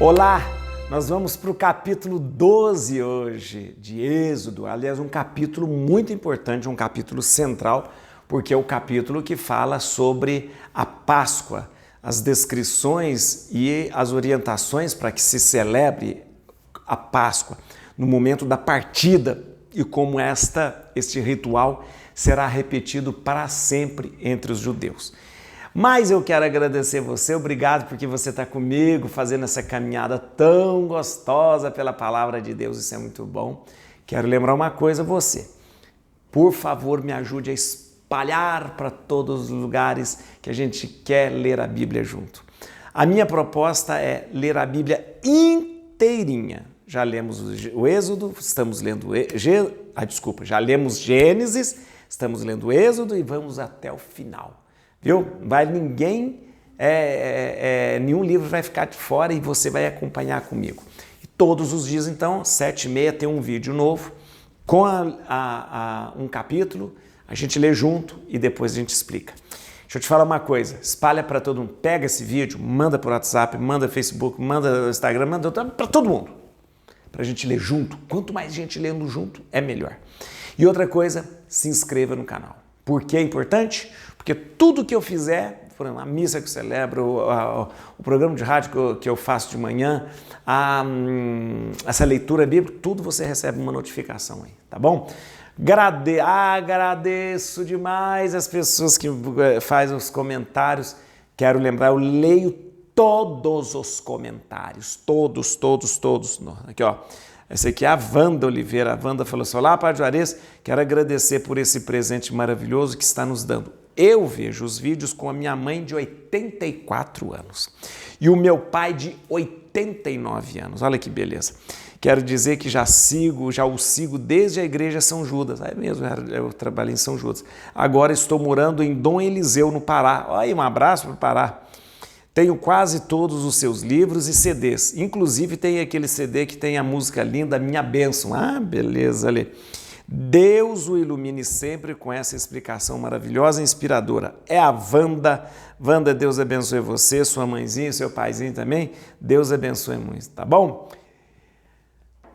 Olá, nós vamos para o capítulo 12 hoje de Êxodo. Aliás, um capítulo muito importante, um capítulo central, porque é o capítulo que fala sobre a Páscoa, as descrições e as orientações para que se celebre a Páscoa no momento da partida e como este ritual será repetido para sempre entre os judeus. Mas eu quero agradecer você, obrigado porque você está comigo fazendo essa caminhada tão gostosa pela palavra de Deus, isso é muito bom. Quero lembrar uma coisa a você, por favor me ajude a espalhar para todos os lugares que a gente quer ler a Bíblia junto. A minha proposta é ler a Bíblia inteirinha. Já lemos o Êxodo, estamos lendo já lemos Gênesis, estamos lendo o Êxodo e vamos até o final. Viu? Nenhum livro vai ficar de fora e você vai acompanhar comigo. E todos os dias, então, 7h30 tem um vídeo novo com um capítulo, a gente lê junto e depois a gente explica. Deixa eu te falar uma coisa, espalha para todo mundo, pega esse vídeo, manda por WhatsApp, manda Facebook, manda Instagram, manda para todo mundo, para a gente ler junto. Quanto mais gente lendo junto, é melhor. E outra coisa, se inscreva no canal. Por que é importante? Porque tudo que eu fizer, a missa que eu celebro, o programa de rádio que eu faço de manhã, essa leitura bíblica, tudo você recebe uma notificação aí, tá bom? Agradeço demais as pessoas que fazem os comentários. Quero lembrar, eu leio todos os comentários, todos. Aqui, ó. Essa aqui é a Wanda Oliveira. A Wanda falou assim: olá, Padre Juarez, quero agradecer por esse presente maravilhoso que está nos dando. Eu vejo os vídeos com a minha mãe de 84 anos e o meu pai de 89 anos. Olha que beleza. Quero dizer que já o sigo desde a igreja São Judas. É mesmo, eu trabalhei em São Judas. Agora estou morando em Dom Eliseu, no Pará. Olha aí, um abraço para o Pará. Tenho quase todos os seus livros e CDs. Inclusive tem aquele CD que tem a música linda, Minha Bênção. Ah, beleza ali. Deus o ilumine sempre com essa explicação maravilhosa e inspiradora. É a Wanda. Wanda, Deus abençoe você, sua mãezinha, seu paizinho também. Deus abençoe muito, tá bom?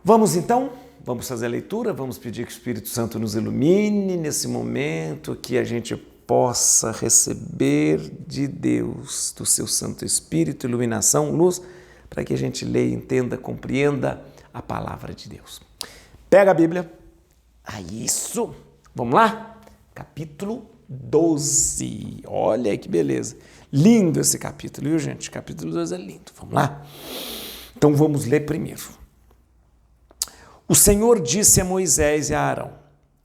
Vamos então? Vamos fazer a leitura? Vamos pedir que o Espírito Santo nos ilumine nesse momento, que a gente possa receber de Deus, do seu Santo Espírito, iluminação, luz, para que a gente leia, entenda, compreenda a palavra de Deus. Pega a Bíblia. Isso! Vamos lá? Capítulo 12. Olha que beleza. Lindo esse capítulo, viu, gente? Capítulo 12 é lindo. Vamos lá? Então vamos ler primeiro. O Senhor disse a Moisés e a Arão: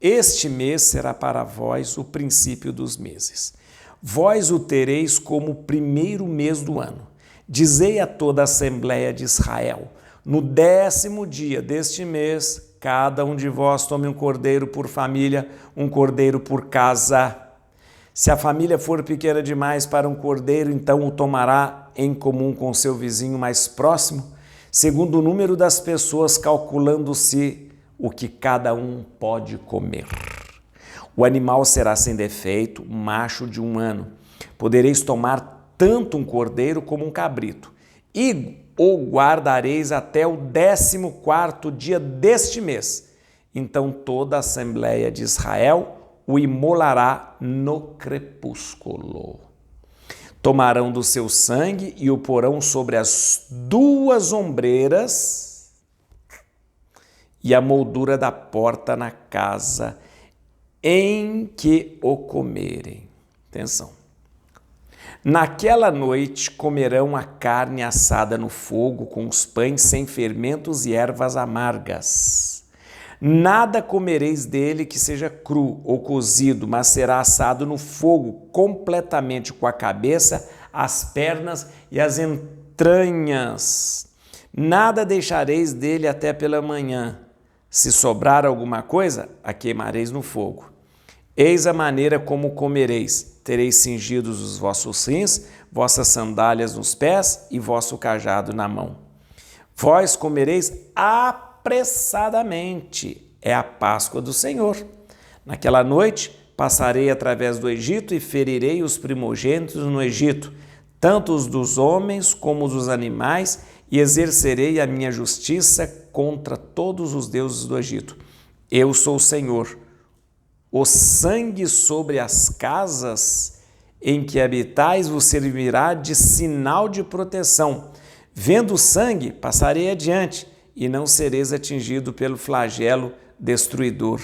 este mês será para vós o princípio dos meses. Vós o tereis como o primeiro mês do ano. Dizei a toda a Assembleia de Israel: no 10º dia deste mês, cada um de vós tome um cordeiro por família, um cordeiro por casa. Se a família for pequena demais para um cordeiro, então o tomará em comum com seu vizinho mais próximo, segundo o número das pessoas, calculando-se o que cada um pode comer. O animal será sem defeito, macho de 1 ano. Podereis tomar tanto um cordeiro como um cabrito, e o guardareis até o 14º dia deste mês. Então toda a Assembleia de Israel o imolará no crepúsculo. Tomarão do seu sangue e o porão sobre as 2 ombreiras e a moldura da porta na casa em que o comerem. Atenção. Naquela noite comerão a carne assada no fogo com os pães sem fermentos e ervas amargas. Nada comereis dele que seja cru ou cozido, mas será assado no fogo completamente, com a cabeça, as pernas e as entranhas. Nada deixareis dele até pela manhã. Se sobrar alguma coisa, a queimareis no fogo. Eis a maneira como comereis. Tereis cingidos os vossos rins, vossas sandálias nos pés e vosso cajado na mão. Vós comereis apressadamente. É a Páscoa do Senhor. Naquela noite passarei através do Egito e ferirei os primogênitos no Egito, tanto os dos homens como os dos animais, e exercerei a minha justiça contra todos os deuses do Egito. Eu sou o Senhor. O sangue sobre as casas em que habitais vos servirá de sinal de proteção. Vendo o sangue, passarei adiante, e não sereis atingido pelo flagelo destruidor.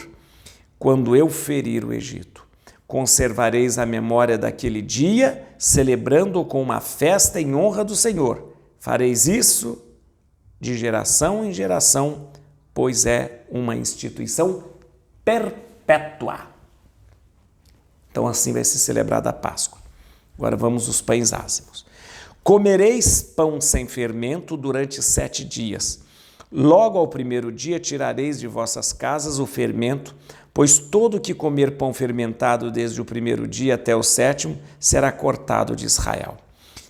Quando eu ferir o Egito, conservareis a memória daquele dia, celebrando-o com uma festa em honra do Senhor. Fareis isso de geração em geração, pois é uma instituição perpétua. Então assim vai ser celebrada a Páscoa. Agora vamos aos pães ázimos. Comereis pão sem fermento durante 7 dias. Logo ao primeiro dia tirareis de vossas casas o fermento, pois todo que comer pão fermentado desde o primeiro dia até o 7º será cortado de Israel.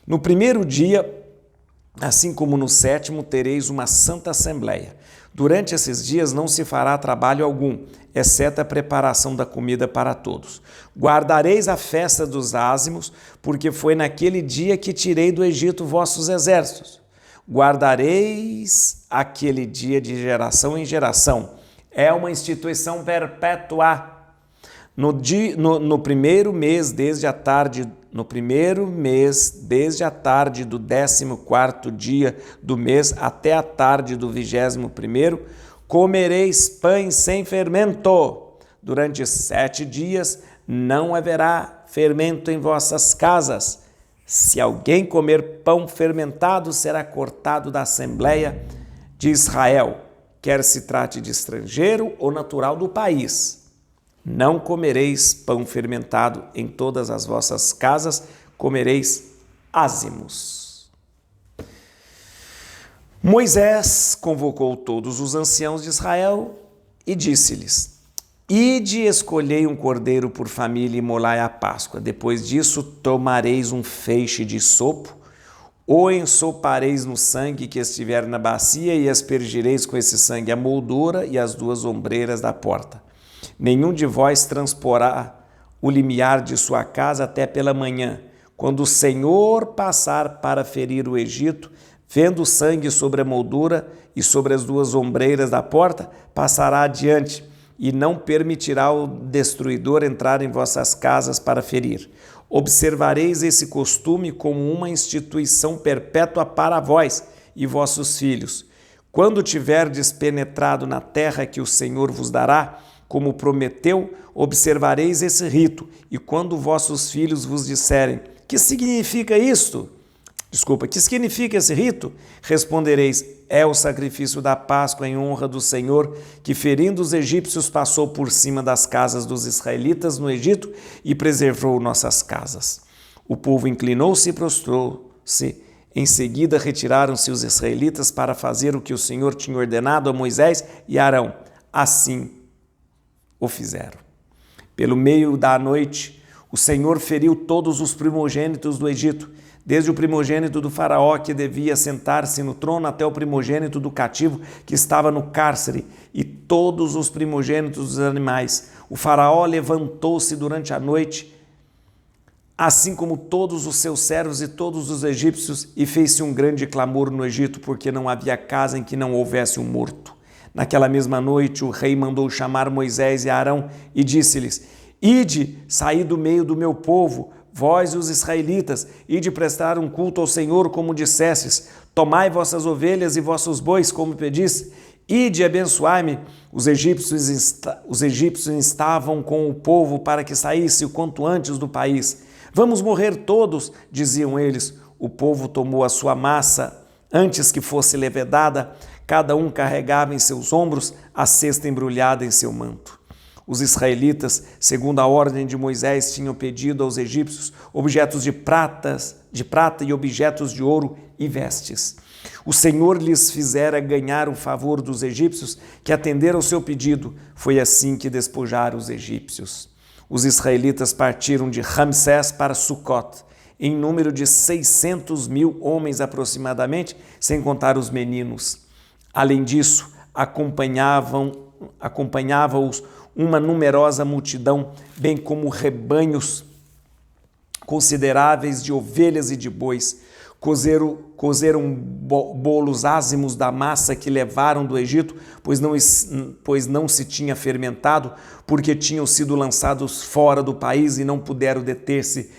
No primeiro dia, assim como no 7º, tereis uma santa assembleia. Durante esses dias não se fará trabalho algum, exceto a preparação da comida para todos. Guardareis a festa dos ázimos, porque foi naquele dia que tirei do Egito vossos exércitos. Guardareis aquele dia de geração em geração. É uma instituição perpétua. No primeiro mês, desde a tarde do 14º dia do mês até a tarde do 21º, comereis pães sem fermento. Durante 7 dias não haverá fermento em vossas casas. Se alguém comer pão fermentado, será cortado da Assembleia de Israel, quer se trate de estrangeiro ou natural do país. Não comereis pão fermentado em todas as vossas casas, comereis ázimos. Moisés convocou todos os anciãos de Israel e disse-lhes: Ide, escolhei um cordeiro por família e molai a Páscoa. Depois disso, tomareis um feixe de sopo, ou ensopareis no sangue que estiver na bacia e aspergireis com esse sangue a moldura e as 2 ombreiras da porta. Nenhum de vós transporá o limiar de sua casa até pela manhã, quando o Senhor passar para ferir o Egito, vendo o sangue sobre a moldura e sobre as 2 ombreiras da porta, passará adiante e não permitirá ao destruidor entrar em vossas casas para ferir. Observareis esse costume como uma instituição perpétua para vós e vossos filhos. Quando tiverdes penetrado na terra que o Senhor vos dará, como prometeu, observareis esse rito, e quando vossos filhos vos disserem: que significa isto? Que significa esse rito? Respondereis: é o sacrifício da Páscoa em honra do Senhor, que ferindo os egípcios passou por cima das casas dos israelitas no Egito e preservou nossas casas. O povo inclinou-se e prostrou-se. Em seguida retiraram-se os israelitas para fazer o que o Senhor tinha ordenado a Moisés e Arão. Assim o fizeram. Pelo meio da noite, o Senhor feriu todos os primogênitos do Egito, desde o primogênito do faraó que devia sentar-se no trono até o primogênito do cativo que estava no cárcere e todos os primogênitos dos animais. O faraó levantou-se durante a noite, assim como todos os seus servos e todos os egípcios, e fez-se um grande clamor no Egito, porque não havia casa em que não houvesse um morto. Naquela mesma noite, o rei mandou chamar Moisés e Arão e disse-lhes: Ide, saí do meio do meu povo, vós os israelitas, ide prestar um culto ao Senhor, como dissestes. Tomai vossas ovelhas e vossos bois, como pedis. Ide, abençoai-me. Os egípcios estavam com o povo para que saísse o quanto antes do país. Vamos morrer todos, diziam eles. O povo tomou a sua massa antes que fosse levedada. Cada um carregava em seus ombros a cesta embrulhada em seu manto. Os israelitas, segundo a ordem de Moisés, tinham pedido aos egípcios objetos de prata e objetos de ouro e vestes. O Senhor lhes fizera ganhar o favor dos egípcios, que atenderam ao seu pedido. Foi assim que despojaram os egípcios. Os israelitas partiram de Ramsés para Sucote, em número de 600.000 homens aproximadamente, sem contar os meninos. Além disso, acompanhava-os uma numerosa multidão, bem como rebanhos consideráveis de ovelhas e de bois. Cozeram bolos ázimos da massa que levaram do Egito, pois não se tinha fermentado, porque tinham sido lançados fora do país e não puderam deter-se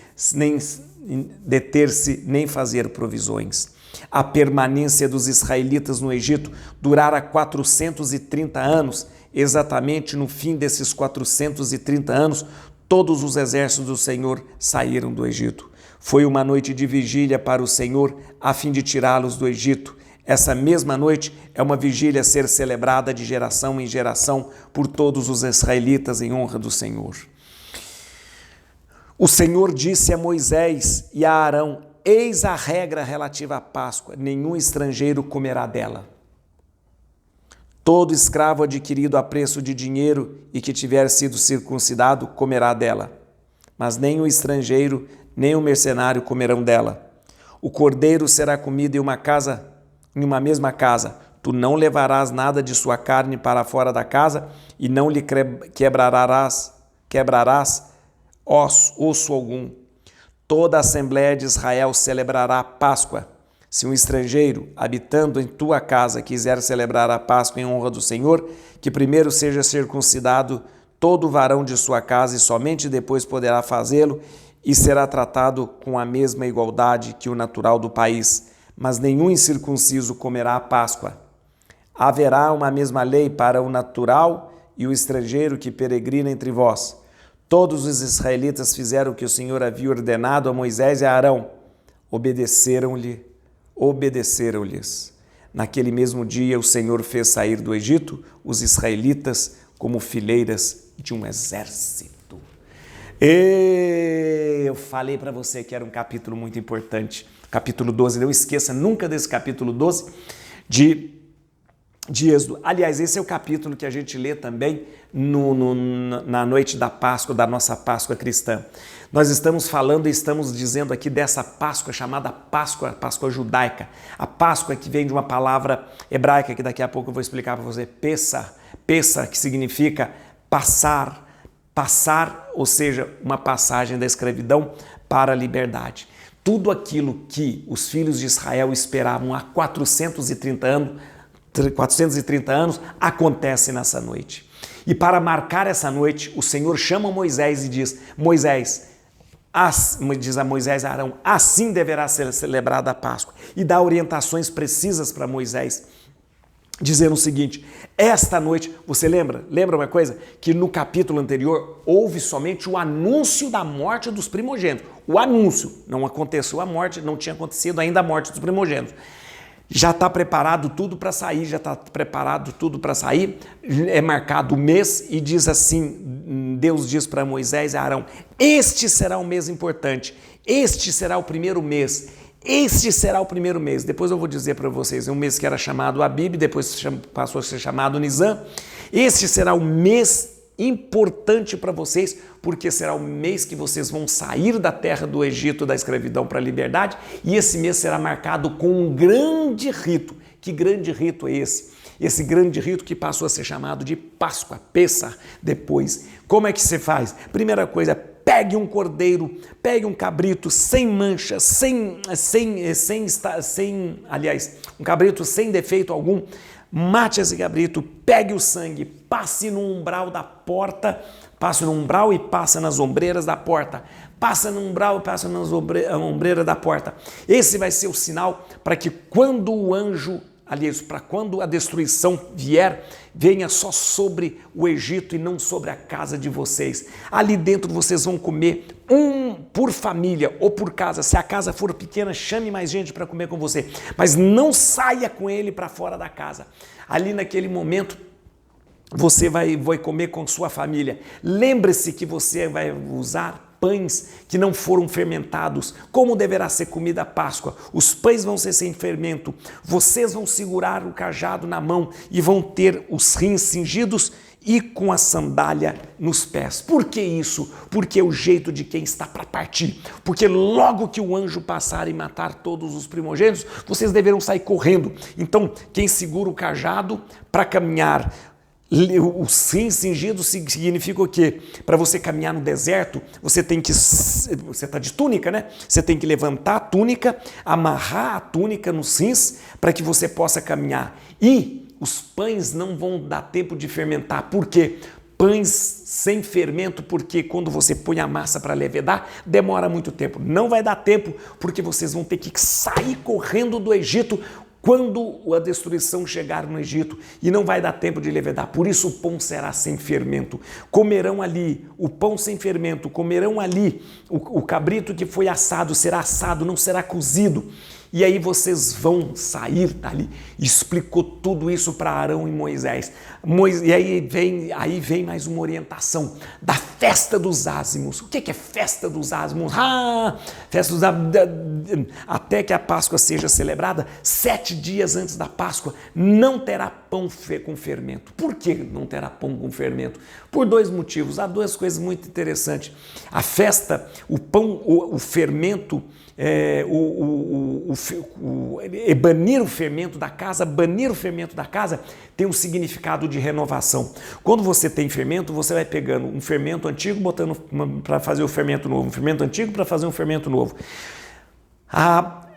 nem fazer provisões. A permanência dos israelitas no Egito durara 430 anos. Exatamente no fim desses 430 anos, todos os exércitos do Senhor saíram do Egito. Foi uma noite de vigília para o Senhor, a fim de tirá-los do Egito. Essa mesma noite é uma vigília a ser celebrada de geração em geração por todos os israelitas em honra do Senhor. O Senhor disse a Moisés e a Arão: eis a regra relativa à Páscoa, nenhum estrangeiro comerá dela. Todo escravo adquirido a preço de dinheiro e que tiver sido circuncidado comerá dela, mas nem o estrangeiro nem o mercenário comerão dela. O cordeiro será comido em uma mesma casa. Tu não levarás nada de sua carne para fora da casa e não lhe quebrarás osso algum. Toda a Assembleia de Israel celebrará a Páscoa. Se um estrangeiro, habitando em tua casa, quiser celebrar a Páscoa em honra do Senhor, que primeiro seja circuncidado todo varão de sua casa e somente depois poderá fazê-lo, e será tratado com a mesma igualdade que o natural do país, mas nenhum incircunciso comerá a Páscoa. Haverá uma mesma lei para o natural e o estrangeiro que peregrina entre vós. Todos os israelitas fizeram o que o Senhor havia ordenado a Moisés e a Arão. Obedeceram-lhes. Naquele mesmo dia o Senhor fez sair do Egito os israelitas como fileiras de um exército. Eu falei para você que era um capítulo muito importante, capítulo 12, não esqueça nunca desse capítulo 12 de Êxodo. Aliás, esse é o capítulo que a gente lê também na noite da Páscoa, da nossa Páscoa cristã. Nós estamos falando e estamos dizendo aqui dessa Páscoa chamada Páscoa judaica. A Páscoa que vem de uma palavra hebraica que daqui a pouco eu vou explicar para você, Pessah, que significa passar, ou seja, uma passagem da escravidão para a liberdade. Tudo aquilo que os filhos de Israel esperavam há 430 anos acontece nessa noite. E para marcar essa noite, o Senhor chama Moisés e diz a Moisés e Arão, assim deverá ser celebrada a Páscoa. E dá orientações precisas para Moisés, dizendo o seguinte: esta noite, você lembra uma coisa? Que no capítulo anterior houve somente o anúncio da morte dos primogênitos. O anúncio, não aconteceu a morte, não tinha acontecido ainda a morte dos primogênitos. Já está preparado tudo para sair, é marcado o mês e diz assim, Deus diz para Moisés e Arão, este será o mês importante, este será o primeiro mês, depois eu vou dizer para vocês, é um mês que era chamado Abib, depois passou a ser chamado Nisan, este será o mês importante para vocês, porque será o mês que vocês vão sair da terra do Egito, da escravidão para a liberdade, e esse mês será marcado com um grande rito. Que grande rito é esse? Esse grande rito que passou a ser chamado de Páscoa, Pessah, depois. Como é que se faz? Primeira coisa, pegue um cordeiro, pegue um cabrito sem mancha, um cabrito sem defeito algum, mate esse cabrito, pegue o sangue, passe no umbral da porta, passe no umbral e passa nas ombreiras da porta, passa no umbral e passa nas ombreiras da porta. Esse vai ser o sinal para que quando o anjo, para quando a destruição vier, venha só sobre o Egito e não sobre a casa de vocês. Ali dentro vocês vão comer um por família ou por casa. Se a casa for pequena, chame mais gente para comer com você, mas não saia com ele para fora da casa. Ali naquele momento, você vai comer com sua família. Lembre-se que você vai usar pães que não foram fermentados. Como deverá ser comida a Páscoa? Os pães vão ser sem fermento. Vocês vão segurar o cajado na mão e vão ter os rins cingidos e com a sandália nos pés. Por que isso? Porque é o jeito de quem está para partir. Porque logo que o anjo passar e matar todos os primogênitos, vocês deverão sair correndo. Então, quem segura o cajado para caminhar, O cingido significa o quê? Para você caminhar no deserto, você está de túnica, né? Você tem que levantar a túnica, amarrar a túnica no cinz para que você possa caminhar. E os pães não vão dar tempo de fermentar. Por quê? Pães sem fermento, porque quando você põe a massa para levedar, demora muito tempo. Não vai dar tempo, porque vocês vão ter que sair correndo do Egito quando a destruição chegar no Egito, e não vai dar tempo de levedar. Por isso o pão será sem fermento. Comerão ali o pão sem fermento, comerão ali o cabrito que foi assado, será assado, não será cozido. E aí vocês vão sair dali. Explicou tudo isso para Arão e Moisés. E aí vem mais uma orientação da festa dos ázimos. O que é festa dos ázimos? Festa dos ázimos. Até que a Páscoa seja celebrada, 7 dias antes da Páscoa, não terá pão com fermento. Por que não terá pão com fermento? Por 2 motivos. Há 2 coisas muito interessantes. A festa, o pão, o fermento, banir o fermento da casa, tem um significado de renovação. Quando você tem fermento, você vai pegando um fermento antigo, botando para fazer o fermento novo, um fermento antigo para fazer um fermento novo.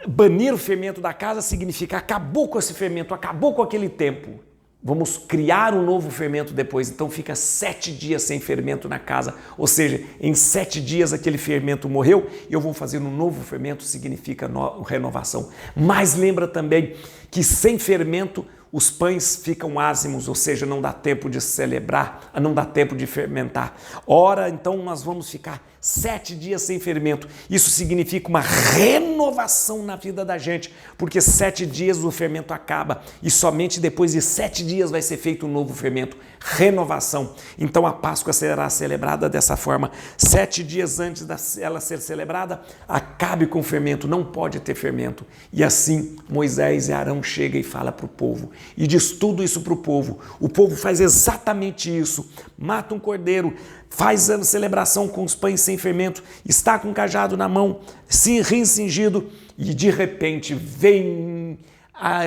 Banir o fermento da casa significa acabou com esse fermento, acabou com aquele tempo. Vamos criar um novo fermento depois, então fica 7 dias sem fermento na casa, ou seja, em 7 dias aquele fermento morreu e eu vou fazer um novo fermento, significa renovação. Mas lembra também que sem fermento os pães ficam ázimos, ou seja, não dá tempo de celebrar, não dá tempo de fermentar. Ora, então nós vamos ficar 7 dias sem fermento. Isso significa uma renovação na vida da gente, porque 7 dias o fermento acaba e somente depois de 7 dias vai ser feito um novo fermento. Renovação. Então a Páscoa será celebrada dessa forma. 7 dias antes dela ser celebrada, acabe com o fermento, não pode ter fermento. E assim Moisés e Arão chegam e falam para o povo. E diz tudo isso para o povo. O povo faz exatamente isso. Mata um cordeiro, faz a celebração com os pães sem fermento, está com o cajado na mão, cingido, e de repente vem a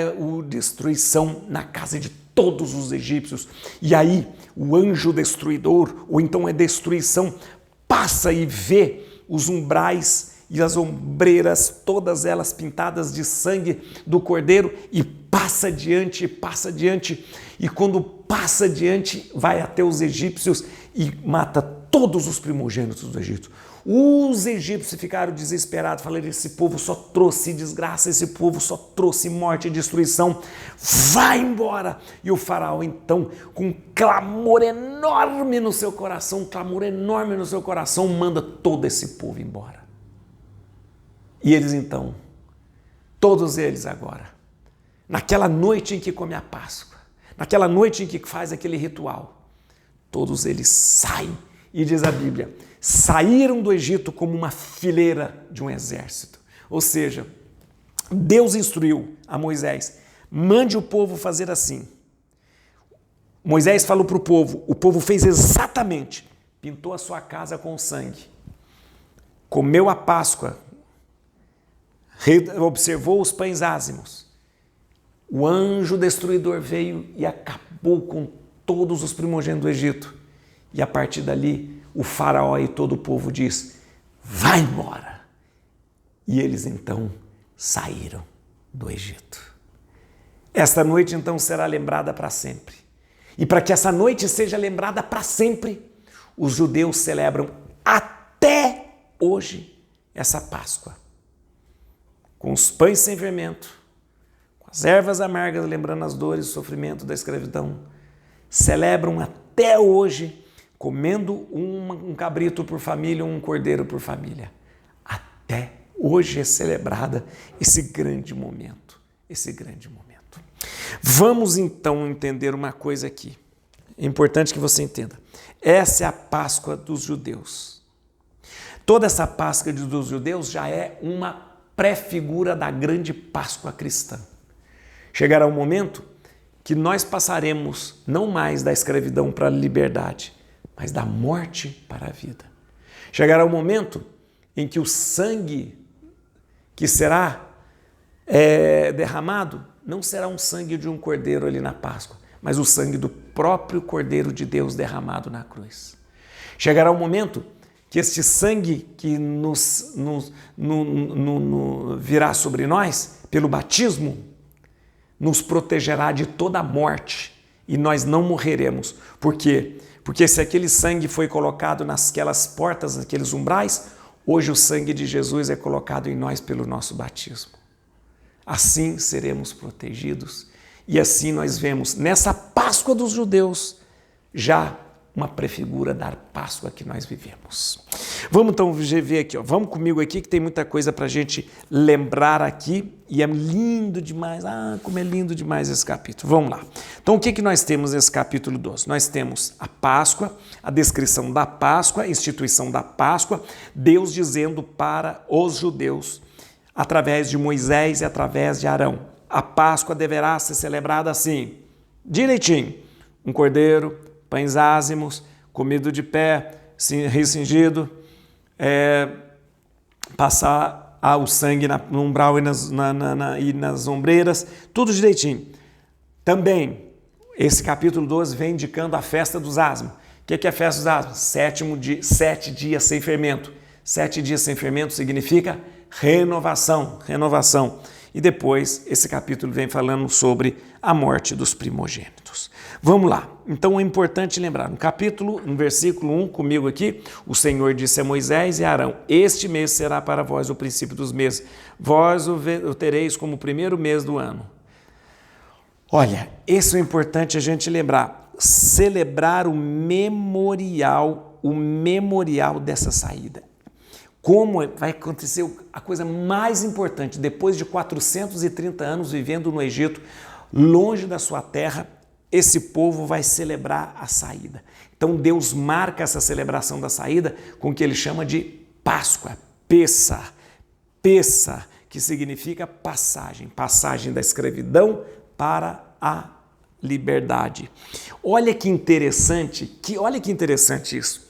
destruição na casa de todos os egípcios. E aí o anjo destruidor, ou então a destruição, passa e vê os umbrais e as ombreiras, todas elas pintadas de sangue do cordeiro, e passa adiante, e quando passa adiante, vai até os egípcios e mata todos os primogênitos do Egito. Os egípcios ficaram desesperados, falaram: esse povo só trouxe desgraça, esse povo só trouxe morte e destruição, vai embora! E o faraó então, com um clamor enorme no seu coração, manda todo esse povo embora. E eles então, todos eles agora, naquela noite em que come a Páscoa, naquela noite em que faz aquele ritual, todos eles saem, e diz a Bíblia, saíram do Egito como uma fileira de um exército. Ou seja, Deus instruiu a Moisés, mande o povo fazer assim. Moisés falou para o povo fez exatamente, pintou a sua casa com sangue, comeu a Páscoa, observou os pães ázimos. O anjo destruidor veio e acabou com todos os primogênitos do Egito. E a partir dali, o faraó e todo o povo diz, vai embora. E eles então saíram do Egito. Esta noite então será lembrada para sempre. E para que essa noite seja lembrada para sempre, os judeus celebram até hoje essa Páscoa. Com os pães sem fermento, com as ervas amargas, lembrando as dores e o sofrimento da escravidão, celebram até hoje, comendo um cabrito por família, um cordeiro por família. Até hoje é celebrada esse grande momento, Vamos então entender uma coisa aqui. É importante que você entenda. Essa é a Páscoa dos judeus. Toda essa Páscoa dos judeus já é uma pré-figura da grande Páscoa cristã. Chegará um momento que nós passaremos não mais da escravidão para a liberdade, mas da morte para a vida. Chegará um momento em que o sangue que será derramado não será um sangue de um cordeiro ali na Páscoa, mas o sangue do próprio Cordeiro de Deus derramado na cruz. Chegará o momento que este sangue que virá sobre nós, pelo batismo, nos protegerá de toda a morte e nós não morreremos. Por quê? Porque se aquele sangue foi colocado nasquelas portas, naqueles umbrais, hoje o sangue de Jesus é colocado em nós pelo nosso batismo. Assim seremos protegidos e assim nós vemos nessa Páscoa dos judeus já uma prefigura da Páscoa que nós vivemos. Vamos então ver aqui, ó. Vamos comigo aqui que tem muita coisa para a gente lembrar aqui e é lindo demais. Ah, como é lindo demais esse capítulo. Vamos lá. Então o que nós temos nesse capítulo 12? Nós temos a Páscoa, a descrição da Páscoa, a instituição da Páscoa, Deus dizendo para os judeus, através de Moisés e através de Arão, a Páscoa deverá ser celebrada assim, direitinho, um cordeiro, pães ázimos, comido de pé, recingido, passar o sangue no umbral e nas ombreiras, tudo direitinho. Também, esse capítulo 12 vem indicando a festa dos ázimos. O que é a festa dos ázimos? 7 dias sem fermento. 7 dias sem fermento significa renovação. E depois, esse capítulo vem falando sobre a morte dos primogênitos. Vamos lá. Então é importante lembrar, no versículo 1, comigo aqui, o Senhor disse a Moisés e a Arão, este mês será para vós o princípio dos meses, vós o tereis como o primeiro mês do ano. Olha, isso é importante a gente lembrar, celebrar o memorial dessa saída. Como vai acontecer a coisa mais importante, depois de 430 anos vivendo no Egito, longe da sua terra, esse povo vai celebrar a saída. Então Deus marca essa celebração da saída com o que ele chama de Páscoa, Pessa, que significa passagem da escravidão para a liberdade. Olha que interessante isso.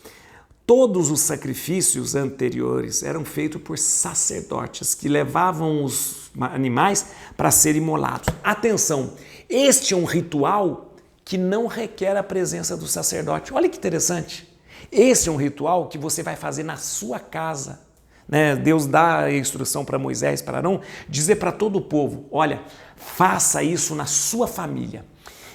Todos os sacrifícios anteriores eram feitos por sacerdotes que levavam os animais para serem imolados. Atenção, este é um ritual que não requer a presença do sacerdote. Olha que interessante. Esse é um ritual que você vai fazer na sua casa. Deus dá a instrução para Moisés, para Arão, dizer para todo o povo, olha, faça isso na sua família.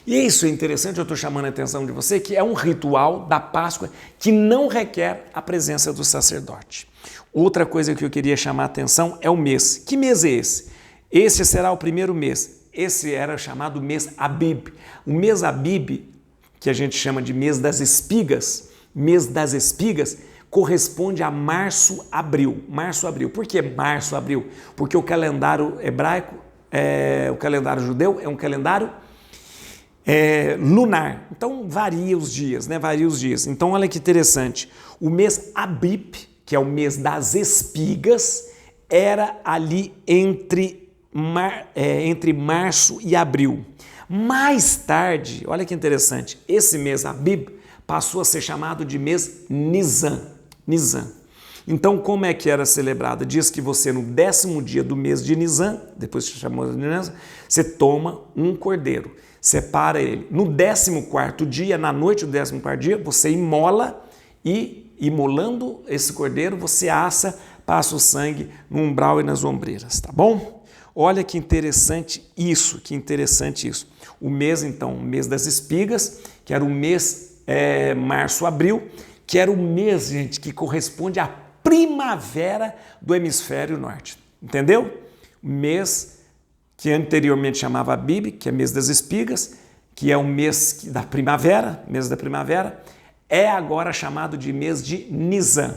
E isso é interessante, eu estou chamando a atenção de você, que é um ritual da Páscoa que não requer a presença do sacerdote. Outra coisa que eu queria chamar a atenção é o mês. Que mês é esse? Esse será o primeiro mês. Esse era chamado mês Abib. O mês Abib, que a gente chama de mês das espigas, corresponde a março-abril. Março-abril. Por que março-abril? Porque o calendário hebraico, o calendário judeu é um calendário lunar, então varia os dias, Então olha que interessante, o mês Abib, que é o mês das espigas, era ali entre março e abril. Mais tarde, olha que interessante, esse mês Abib passou a ser chamado de mês Nisan. Então, como é que era celebrado? Diz que você, no 10º dia do mês de Nisan, depois se chamou de Nisan, você toma um cordeiro, separa ele. No 14º dia, na noite do 14º dia, você imola e, imolando esse cordeiro, você assa, passa o sangue no umbral e nas ombreiras, tá bom? Olha que interessante isso, O mês, então, o mês das espigas, que era o mês março-abril, que era o mês, gente, que corresponde à primavera do hemisfério norte. Entendeu? O mês que anteriormente chamava Abib, que é mês das espigas, que é o mês da primavera, é agora chamado de mês de Nisan.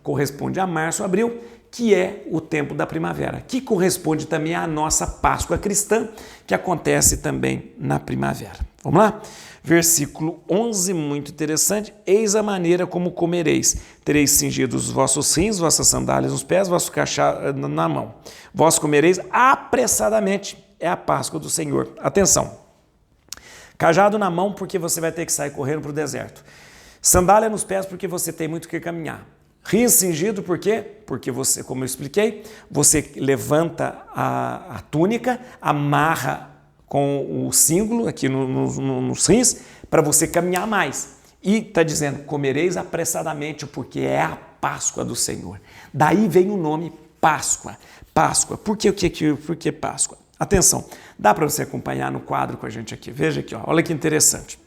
Corresponde a março, abril, que é o tempo da primavera, que corresponde também à nossa Páscoa cristã, que acontece também na primavera. Vamos lá? Versículo 11, muito interessante. Eis a maneira como comereis. Tereis cingido os vossos rins, vossas sandálias nos pés, vosso cajado na mão. Vós comereis apressadamente. É a Páscoa do Senhor. Atenção. Cajado na mão porque você vai ter que sair correndo para o deserto. Sandália nos pés porque você tem muito que caminhar. Rins cingido por quê? Porque você, como eu expliquei, você levanta a túnica, amarra com o símbolo aqui nos rins, para você caminhar mais. E está dizendo, comereis apressadamente, porque é a Páscoa do Senhor. Daí vem o nome Páscoa. Páscoa. Por que Páscoa? Atenção, dá para você acompanhar no quadro com a gente aqui. Veja aqui, ó, olha que interessante.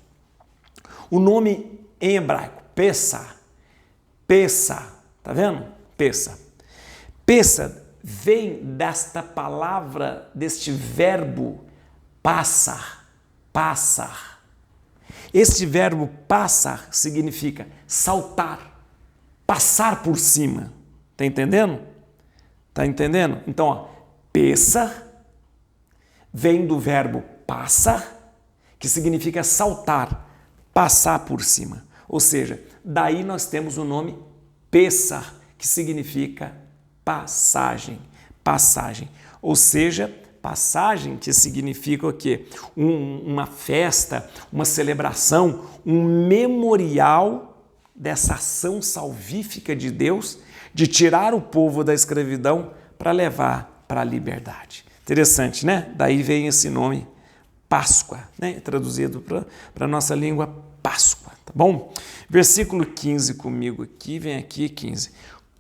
O nome em hebraico, Pessah, tá vendo? Pessah. Pessah vem desta palavra, deste verbo passar. Este verbo passar significa saltar, passar por cima. Tá entendendo? Tá entendendo? Então, ó, Pessah vem do verbo passar, que significa saltar, passar por cima. Ou seja, daí nós temos o nome Pessah, que significa passagem. Ou seja, passagem que significa o quê? Uma festa, uma celebração, um memorial dessa ação salvífica de Deus de tirar o povo da escravidão para levar para a liberdade. Interessante, né? Daí vem esse nome Páscoa, né? Traduzido para a nossa língua, Páscoa, tá bom? Versículo 15 comigo aqui, vem aqui 15.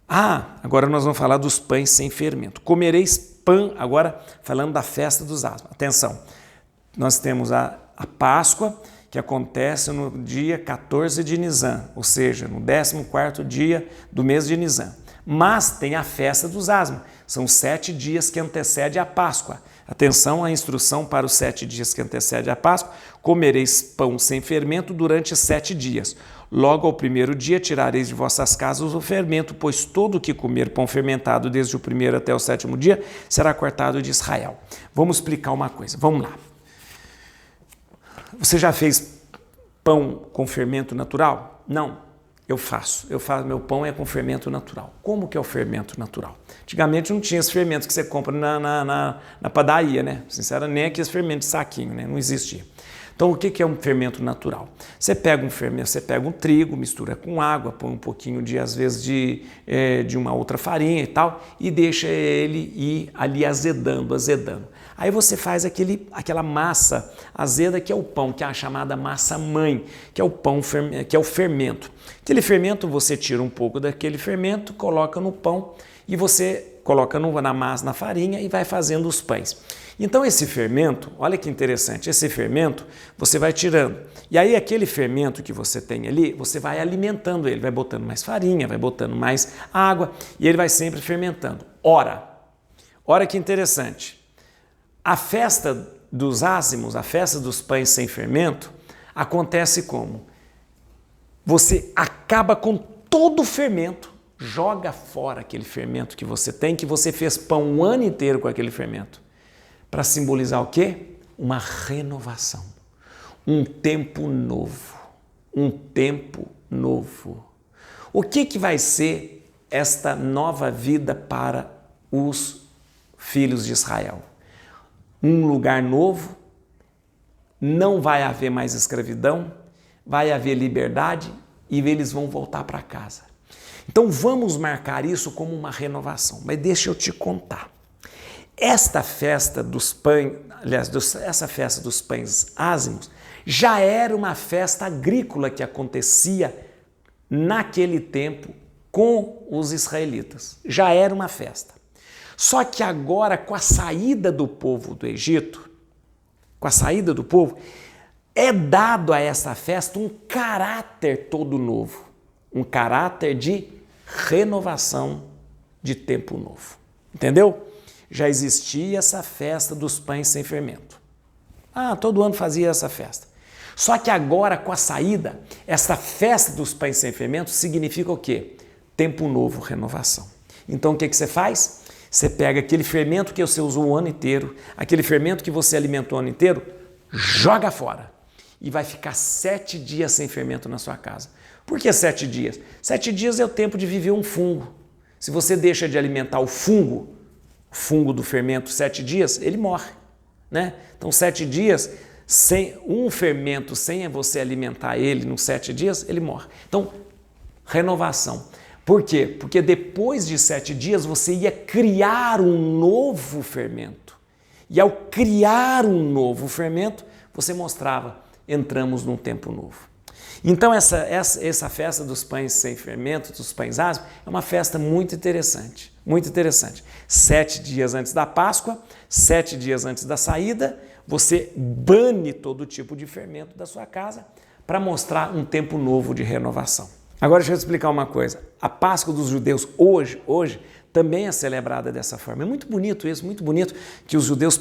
Agora nós vamos falar dos pães sem fermento. Comereis pão, agora falando da festa dos ázimos. Atenção, nós temos a Páscoa, que acontece no dia 14 de Nisan, ou seja, no 14º dia do mês de Nisan. Mas tem a festa dos ázimos, são 7 dias que antecede a Páscoa. Atenção à instrução para os 7 dias que antecede a Páscoa. Comereis pão sem fermento durante 7 dias. Logo ao primeiro dia tirareis de vossas casas o fermento, pois todo o que comer pão fermentado desde o primeiro até o 7º dia será cortado de Israel. Vamos explicar uma coisa, vamos lá. Você já fez pão com fermento natural? Não. Eu faço, meu pão é com fermento natural. Como que é o fermento natural? Antigamente não tinha esse fermento que você compra na padaria, né? Sinceramente, nem aqueles fermentos de saquinho, né? Não existia. Então, o que é um fermento natural? Você pega um trigo, mistura com água, põe um pouquinho às vezes, de uma outra farinha e tal, e deixa ele ir ali azedando. Aí você faz aquela massa azeda que é o pão, que é a chamada massa mãe, que é o pão, que é o fermento. Aquele fermento, você tira um pouco daquele fermento, coloca no pão e você coloca na massa, na farinha e vai fazendo os pães. Então esse fermento, olha que interessante, esse fermento você vai tirando. E aí aquele fermento que você tem ali, você vai alimentando ele, vai botando mais farinha, vai botando mais água e ele vai sempre fermentando. Ora que interessante. A festa dos ázimos, a festa dos pães sem fermento, acontece como? Você acaba com todo o fermento, joga fora aquele fermento que você tem, que você fez pão o ano inteiro com aquele fermento. Para simbolizar o quê? Uma renovação, um tempo novo, O que vai ser esta nova vida para os filhos de Israel? Um lugar novo, não vai haver mais escravidão, vai haver liberdade e eles vão voltar para casa. Então vamos marcar isso como uma renovação, mas deixa eu te contar. Esta festa dos pães, essa festa dos pães ázimos já era uma festa agrícola que acontecia naquele tempo com os israelitas. Já era uma festa. Só que agora, com a saída do povo do Egito, é dado a essa festa um caráter todo novo, um caráter de renovação de tempo novo. Entendeu? Já existia essa festa dos pães sem fermento. Todo ano fazia essa festa. Só que agora, com a saída, essa festa dos pães sem fermento significa o quê? Tempo novo, renovação. Então, o que você faz? Você pega aquele fermento que você usou o ano inteiro, aquele fermento que você alimentou o ano inteiro, joga fora. E vai ficar 7 dias sem fermento na sua casa. Por que 7 dias? 7 dias é o tempo de viver um fungo. Se você deixa de alimentar o fungo do fermento 7 dias, ele morre, né? Então 7 dias, sem um fermento, sem você alimentar ele nos 7 dias, ele morre. Então, renovação. Por quê? Porque depois de 7 dias você ia criar um novo fermento. E ao criar um novo fermento, você mostrava, entramos num tempo novo. Então essa festa dos pães sem fermento, dos pães ázimos, é uma festa muito interessante, muito interessante. 7 dias antes da Páscoa, 7 dias antes da saída, você bane todo tipo de fermento da sua casa para mostrar um tempo novo de renovação. Agora deixa eu te explicar uma coisa. A Páscoa dos judeus hoje também é celebrada dessa forma. É muito bonito isso, muito bonito que os judeus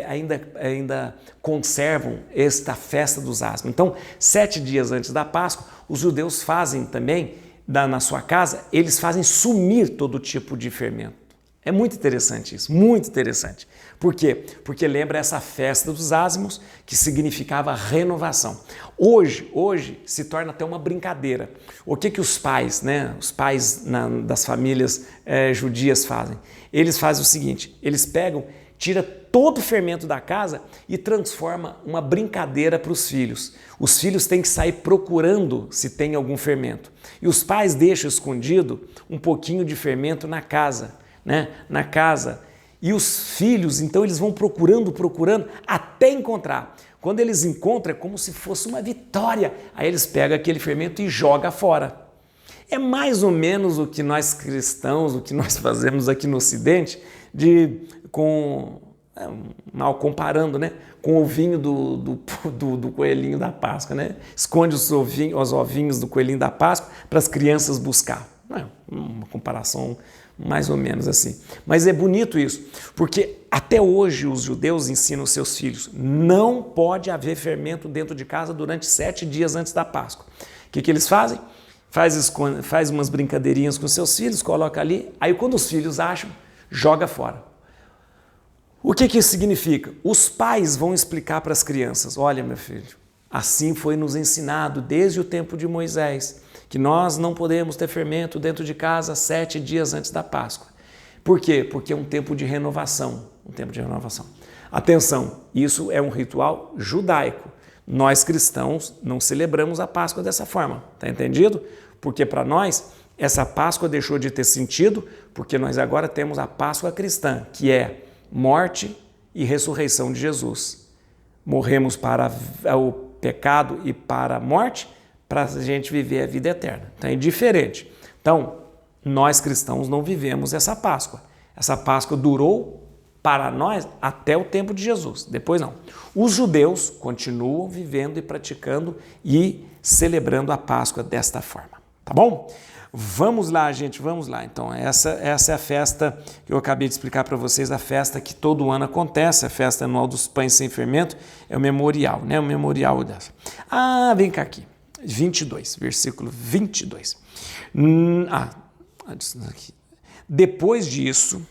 ainda conservam esta festa dos ázimos. Então, 7 dias antes da Páscoa, os judeus fazem também, na sua casa, eles fazem sumir todo tipo de fermento. É muito interessante isso, muito interessante. Por quê? Porque lembra essa festa dos ázimos, que significava renovação. Hoje se torna até uma brincadeira. O que os pais, os pais das famílias judias fazem? Eles fazem o seguinte, eles tira todo o fermento da casa e transforma uma brincadeira para os filhos. Os filhos têm que sair procurando se tem algum fermento. E os pais deixam escondido um pouquinho de fermento na casa. Na casa. E os filhos, então, eles vão procurando até encontrar. Quando eles encontram, é como se fosse uma vitória. Aí eles pegam aquele fermento e jogam fora. É mais ou menos o que nós cristãos, o que nós fazemos aqui no Ocidente, mal comparando, com o ovinho do coelhinho da Páscoa, Esconde os ovinhos do coelhinho da Páscoa para as crianças buscar. Não é uma comparação mais ou menos assim. Mas é bonito isso, porque até hoje os judeus ensinam os seus filhos, não pode haver fermento dentro de casa durante 7 dias antes da Páscoa. O que eles fazem? Faz umas brincadeirinhas com seus filhos, coloca ali, aí quando os filhos acham, joga fora. O que isso significa? Os pais vão explicar para as crianças, olha meu filho, assim foi nos ensinado desde o tempo de Moisés, que nós não podemos ter fermento dentro de casa 7 dias antes da Páscoa. Por quê? Porque é um tempo de renovação. Atenção, isso é um ritual judaico. Nós cristãos não celebramos a Páscoa dessa forma, tá entendido? Porque para nós, essa Páscoa deixou de ter sentido, porque nós agora temos a Páscoa cristã, que é morte e ressurreição de Jesus. Morremos para o pecado e para a morte, para a gente viver a vida eterna. Então é diferente. Então, nós cristãos não vivemos essa Páscoa. Essa Páscoa durou para nós até o tempo de Jesus. Depois não. Os judeus continuam vivendo e praticando e celebrando a Páscoa desta forma. Tá bom? Vamos lá, gente, vamos lá. Então, essa é a festa que eu acabei de explicar para vocês, a festa que todo ano acontece, a festa anual dos pães sem fermento, é o memorial, O memorial dessa. Vem cá aqui. 22, versículo 22. Depois disso,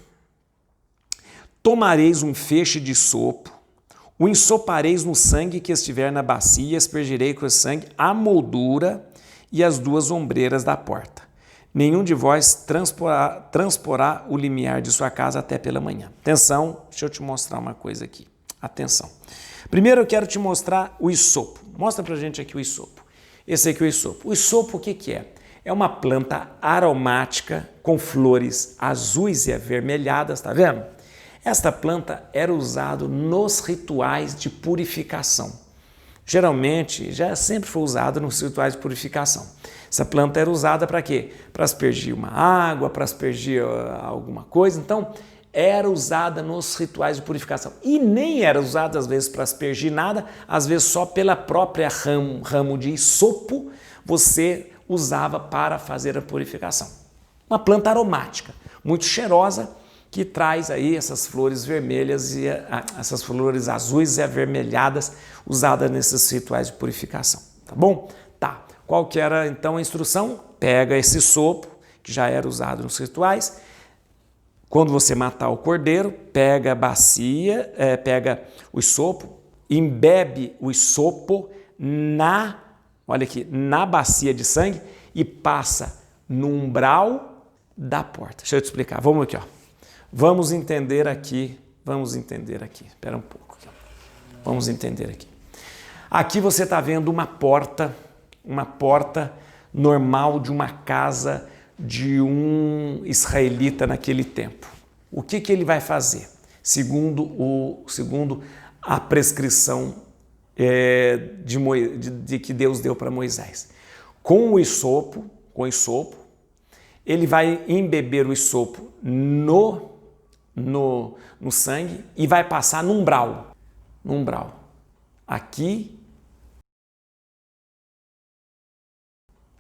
tomareis um feixe de sopo, o ensopareis no sangue que estiver na bacia, aspergirei com esse sangue a moldura e as 2 ombreiras da porta. Nenhum de vós transporá o limiar de sua casa até pela manhã. Atenção, deixa eu te mostrar uma coisa aqui. Atenção. Primeiro eu quero te mostrar o isopo. Mostra pra gente aqui o isopo. Esse aqui é o isopo. O isopo o que é? É uma planta aromática com flores azuis e avermelhadas, tá vendo? Esta planta era usada nos rituais de purificação. Geralmente, já sempre foi usada nos rituais de purificação. Essa planta era usada para quê? Para aspergir uma água, para aspergir alguma coisa. Então, era usada nos rituais de purificação. E nem era usada, às vezes, para aspergir nada, às vezes só pela própria ramo de isopo, você usava para fazer a purificação. Uma planta aromática, muito cheirosa, que traz aí essas flores vermelhas e essas flores azuis e avermelhadas usadas nesses rituais de purificação, tá bom? Tá. Qual que era então a instrução? Pega esse sopo, que já era usado nos rituais. Quando você matar o cordeiro, pega a bacia, pega o isopo, embebe o isopo olha aqui, na bacia de sangue e passa no umbral da porta. Deixa eu te explicar. Vamos aqui, ó. Vamos entender aqui. Espera um pouco. Vamos entender aqui. Aqui você está vendo uma porta normal de uma casa de um israelita naquele tempo. O que ele vai fazer? Segundo a prescrição de que Deus deu para Moisés. Com o isopo, ele vai embeber o isopo no sangue e vai passar no umbral. Aqui,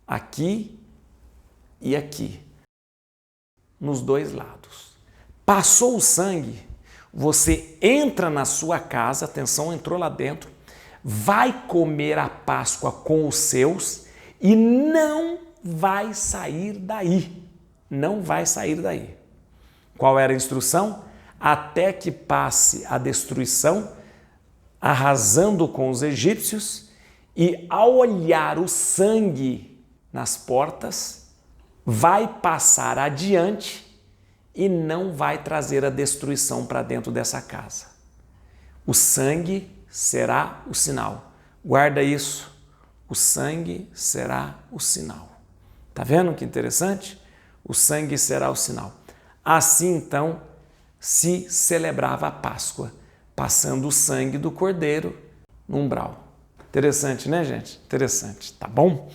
aqui e aqui. Nos dois lados. Passou o sangue, você entra na sua casa, atenção, entrou lá dentro, vai comer a Páscoa com os seus e não vai sair daí. Não vai sair daí. Qual era a instrução? Até que passe a destruição, arrasando com os egípcios, e ao olhar o sangue nas portas, vai passar adiante e não vai trazer a destruição para dentro dessa casa. O sangue será o sinal. Guarda isso. O sangue será o sinal. Tá vendo que interessante? O sangue será o sinal. Assim, então, se celebrava a Páscoa, passando o sangue do cordeiro no umbral. Interessante, né, gente? Interessante, tá bom?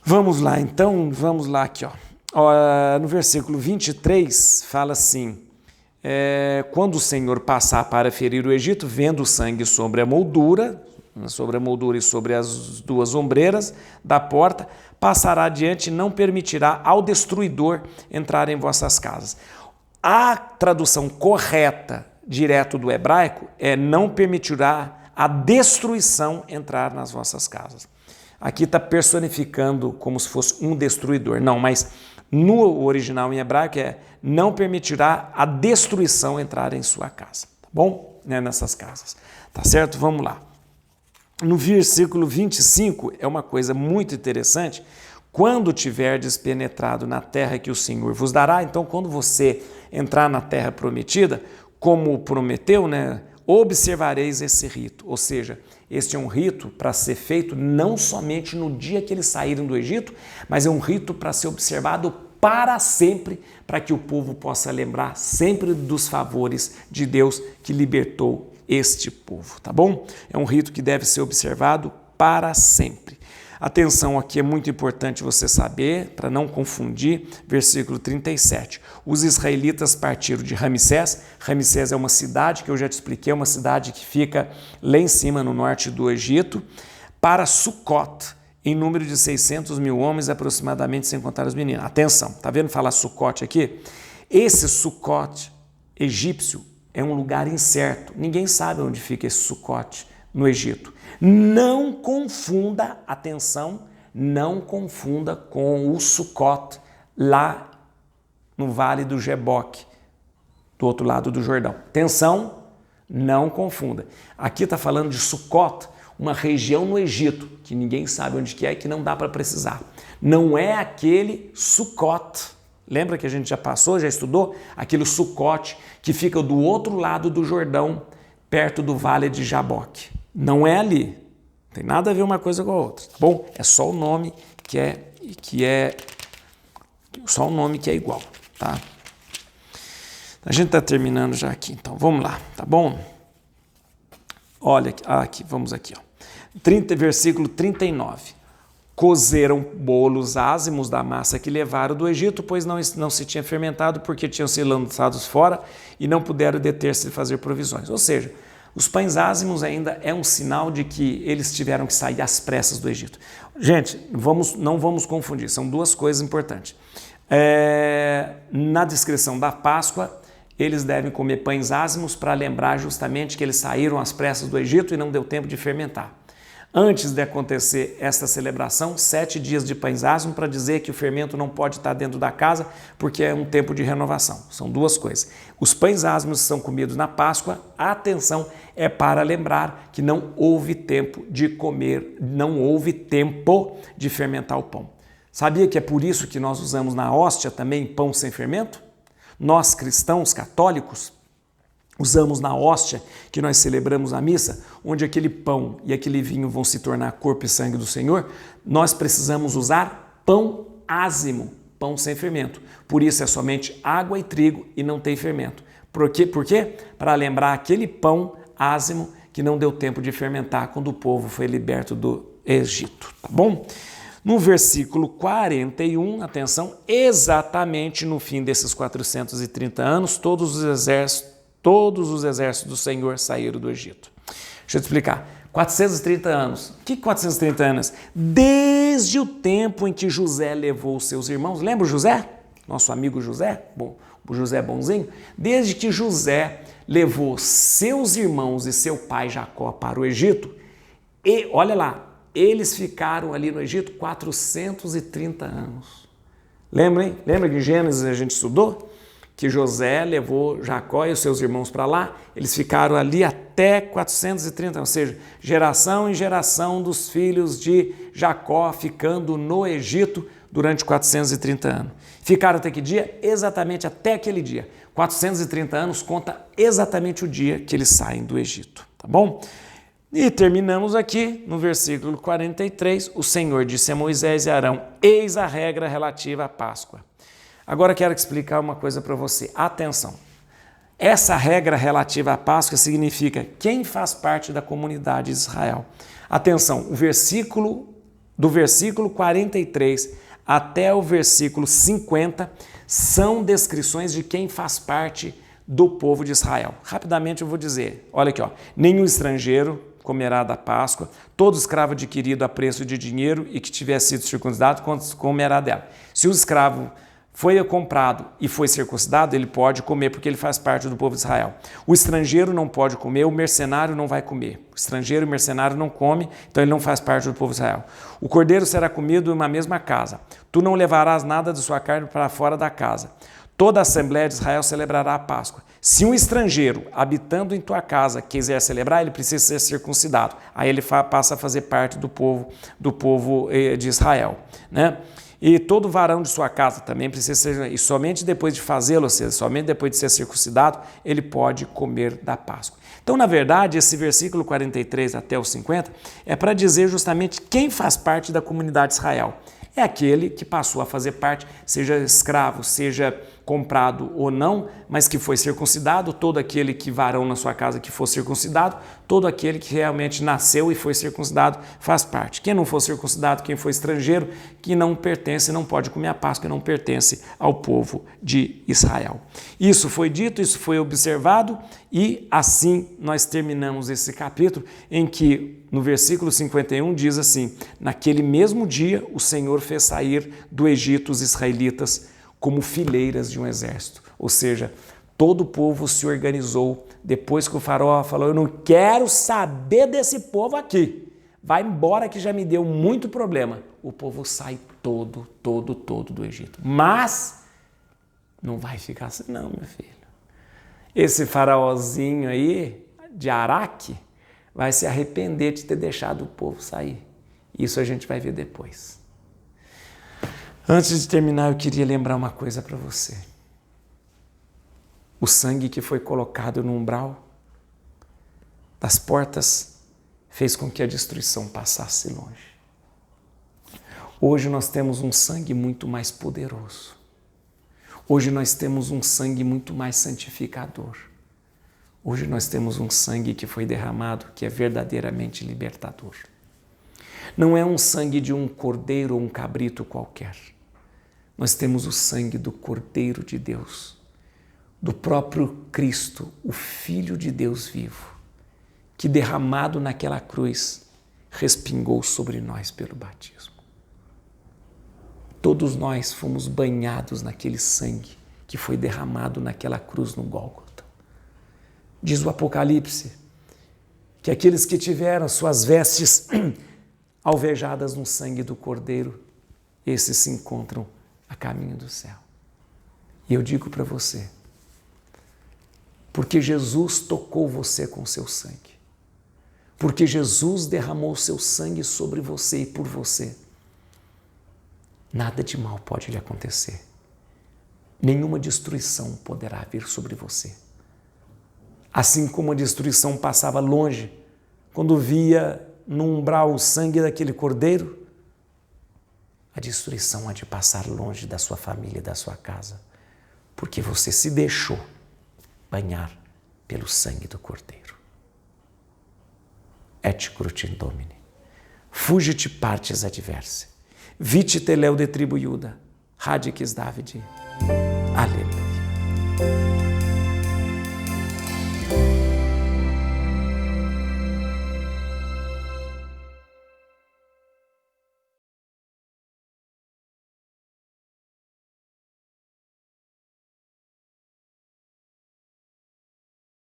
Vamos lá, então, vamos lá aqui, ó. No versículo 23, fala assim, quando o Senhor passar para ferir o Egito, vendo o sangue sobre a moldura e sobre as duas ombreiras da porta, passará adiante e não permitirá ao destruidor entrar em vossas casas. A tradução correta, direto do hebraico, é não permitirá a destruição entrar nas vossas casas. Aqui está personificando como se fosse um destruidor. Não, mas no original em hebraico é não permitirá a destruição entrar em sua casa. Tá bom? Nessas casas. Tá certo? Vamos lá. No versículo 25 é uma coisa muito interessante. Quando tiverdes penetrado na terra que o Senhor vos dará, então quando você entrar na terra prometida, como prometeu, observareis esse rito. Ou seja, este é um rito para ser feito não somente no dia que eles saíram do Egito, mas é um rito para ser observado para sempre, para que o povo possa lembrar sempre dos favores de Deus que libertou este povo, tá bom? É um rito que deve ser observado para sempre. Atenção, aqui é muito importante você saber, para não confundir, versículo 37. Os israelitas partiram de Ramsés. Ramsés é uma cidade que eu já te expliquei, é uma cidade que fica lá em cima, no norte do Egito, para Sucote, em número de 600 mil homens aproximadamente, sem contar os meninos. Atenção, tá vendo falar Sucote aqui? Esse Sucote egípcio é um lugar incerto. Ninguém sabe onde fica esse Sucote no Egito. Não confunda, atenção, não confunda com o Sucote lá no Vale do Jaboque, do outro lado do Jordão. Atenção, não confunda. Aqui está falando de Sucote, uma região no Egito, que ninguém sabe onde que é e que não dá para precisar. Não é aquele Sucote. Lembra que a gente já passou, já estudou? Aquele Sucote que fica do outro lado do Jordão, perto do Vale de Jaboque. Não é ali. Não tem nada a ver uma coisa com a outra, tá bom? É só o nome que é igual, tá? A gente está terminando já aqui, então vamos lá, tá bom? Olha aqui, vamos aqui, ó. Versículo 39. Cozeram bolos ázimos da massa que levaram do Egito, pois não se tinha fermentado, porque tinham sido lançados fora e não puderam deter-se de fazer provisões. Ou seja, os pães ázimos ainda é um sinal de que eles tiveram que sair às pressas do Egito. Gente, não vamos confundir, são duas coisas importantes. Na descrição da Páscoa, eles devem comer pães ázimos para lembrar justamente que eles saíram às pressas do Egito e não deu tempo de fermentar. Antes de acontecer esta celebração, 7 dias de pães ázimos para dizer que o fermento não pode estar dentro da casa porque é um tempo de renovação. São duas coisas. Os pães ázimos são comidos na Páscoa, a atenção é para lembrar que não houve tempo de comer, não houve tempo de fermentar o pão. Sabia que é por isso que nós usamos na hóstia também pão sem fermento? Nós cristãos católicos usamos na hóstia que nós celebramos a missa, onde aquele pão e aquele vinho vão se tornar corpo e sangue do Senhor, nós precisamos usar pão ázimo, pão sem fermento. Por isso é somente água e trigo e não tem fermento. Por quê? Para lembrar aquele pão ázimo que não deu tempo de fermentar quando o povo foi liberto do Egito, tá bom? No versículo 41, atenção, exatamente no fim desses 430 anos, todos os exércitos do Senhor saíram do Egito. Deixa eu te explicar. 430 anos. O que 430 anos? Desde o tempo em que José levou os seus irmãos. Lembra o José? Nosso amigo José? Bom, o José bonzinho. Desde que José levou seus irmãos e seu pai Jacó para o Egito, e olha lá, eles ficaram ali no Egito 430 anos. Lembra, hein? Lembra que em Gênesis a gente estudou? Que José levou Jacó e os seus irmãos para lá, eles ficaram ali até 430, ou seja, geração em geração dos filhos de Jacó ficando no Egito durante 430 anos. Ficaram até que dia? Exatamente até aquele dia. 430 anos conta exatamente o dia que eles saem do Egito, tá bom? E terminamos aqui no versículo 43, o Senhor disse a Moisés e Arão, eis a regra relativa à Páscoa. Agora quero explicar uma coisa para você. Atenção. Essa regra relativa à Páscoa significa quem faz parte da comunidade de Israel. Atenção, do versículo 43 até o versículo 50 são descrições de quem faz parte do povo de Israel. Rapidamente eu vou dizer, olha aqui, ó, nenhum estrangeiro comerá da Páscoa, todo escravo adquirido a preço de dinheiro e que tiver sido circuncidado comerá dela. Se o escravo foi comprado e foi circuncidado, ele pode comer porque ele faz parte do povo de Israel. O estrangeiro não pode comer, o mercenário não vai comer. O estrangeiro e o mercenário não come, então ele não faz parte do povo de Israel. O cordeiro será comido em uma mesma casa. Tu não levarás nada de sua carne para fora da casa. Toda a Assembleia de Israel celebrará a Páscoa. Se um estrangeiro habitando em tua casa quiser celebrar, ele precisa ser circuncidado. Aí ele passa a fazer parte do povo de Israel, né? E todo varão de sua casa também precisa ser, e somente depois de fazê-lo, ou seja, somente depois de ser circuncidado, ele pode comer da Páscoa. Então, na verdade, esse versículo 43 até o 50 é para dizer justamente quem faz parte da comunidade de Israel. É aquele que passou a fazer parte, seja escravo, seja comprado ou não, mas que foi circuncidado, todo aquele que varão na sua casa que for circuncidado, todo aquele que realmente nasceu e foi circuncidado faz parte. Quem não for circuncidado, quem for estrangeiro, que não pertence, não pode comer a Páscoa, não pertence ao povo de Israel. Isso foi dito, isso foi observado e assim nós terminamos esse capítulo em que no versículo 51 diz assim, naquele mesmo dia o Senhor fez sair do Egito os israelitas como fileiras de um exército. Ou seja, todo o povo se organizou depois que o faraó falou, eu não quero saber desse povo aqui. Vai embora que já me deu muito problema. O povo sai todo do Egito. Mas não vai ficar assim não, meu filho. Esse faraózinho aí, de Araque, vai se arrepender de ter deixado o povo sair. Isso a gente vai ver depois. Antes de terminar, eu queria lembrar uma coisa para você. O sangue que foi colocado no umbral das portas fez com que a destruição passasse longe. Hoje nós temos um sangue muito mais poderoso. Hoje nós temos um sangue muito mais santificador. Hoje nós temos um sangue que foi derramado, que é verdadeiramente libertador. Não é um sangue de um cordeiro ou um cabrito qualquer. Nós temos o sangue do Cordeiro de Deus, do próprio Cristo, o Filho de Deus vivo, que derramado naquela cruz, respingou sobre nós pelo batismo. Todos nós fomos banhados naquele sangue que foi derramado naquela cruz no Gólgota. Diz o Apocalipse que aqueles que tiveram suas vestes alvejadas no sangue do Cordeiro, esses se encontram a caminho do céu. E eu digo para você, porque Jesus tocou você com o seu sangue, porque Jesus derramou o seu sangue sobre você e por você, nada de mal pode lhe acontecer. Nenhuma destruição poderá vir sobre você. Assim como a destruição passava longe, quando via no umbral o sangue daquele cordeiro, a destruição há de passar longe da sua família e da sua casa, porque você se deixou banhar pelo sangue do Cordeiro. et crucem Domini. Fugit partes adversae. Vite te leu de tribu Iuda. Radicis Davidi. Aleluia.